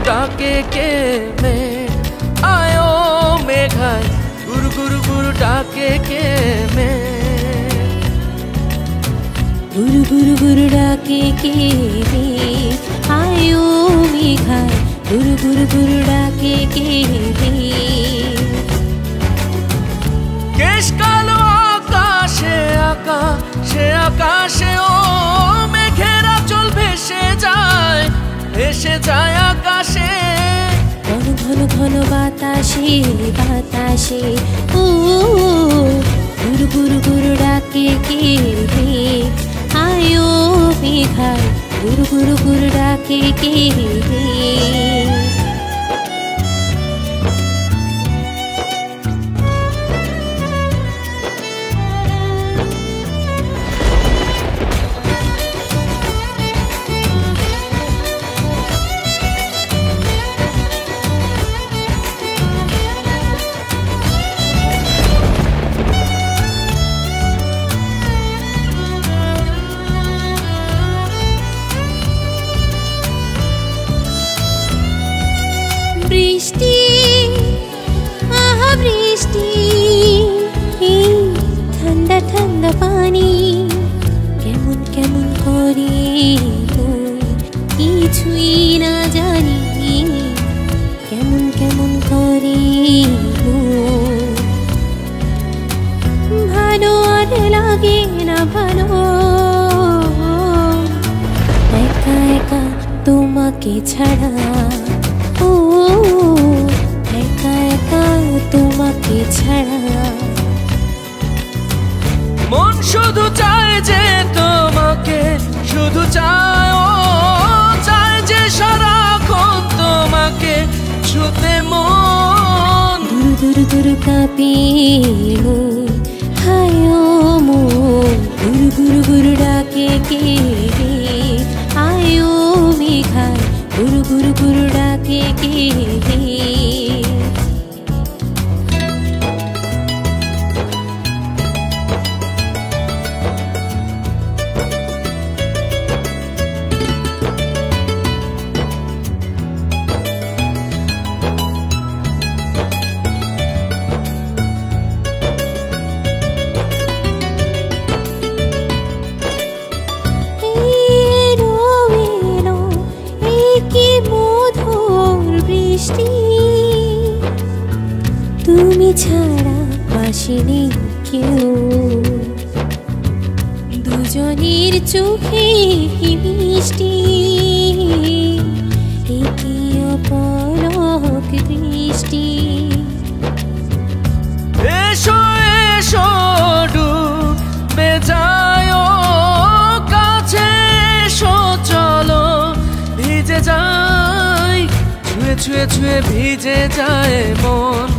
डाके के मैं आयो मेघाय गुरु गुरु गुरु डाके के मैं गुरु गुरु गुरु डाके के मैं आयो मेघाय गुरु गुरु गुरु डाके के केश कालो आकाशे आकाशे आकाशे ओ मेघेरा चल भेসे যায় আকাশে ঘন ঘন ঘন বাতাসে বাতাসে ও গুরু গুরু গুরু ডাকে কে রে আয়ো মেঘায় গুরু গুরু গুরু ডাকে কে রে বৃষ্টি আহা বৃষ্টি এই ঠান্ডা ঠান্ডা পানি কেমন কেমন করে কিছুই না জানি কেমন কেমন করে ভালো আর লাগে না ভালো একা একা তোমাকে ছাড়া ও একা একা তোমাকে ছাড়া মন শুধু চায় যে তোমাকে শুধু চায় ও চায় যে সারাক্ষণ তোমাকে ছুতে মন দূর দূর দূর কাঁপে মন হায় ও মন গুরু গুরু গুরু ডাকে কে রে আয় ও মেঘায় গুরু গুরু গুরু ডাকে কে রে তুমি ছাড়া পাশে নেই কেউ দুজনের চোখে কি মিষ্টি কি অপলক দৃষ্টি এসো এসো ডুবে যায় কাছে এসো চলো ভিজে যায় ছুঁয়ে ছুঁয়ে ছুঁয়ে ভিজে যায় মন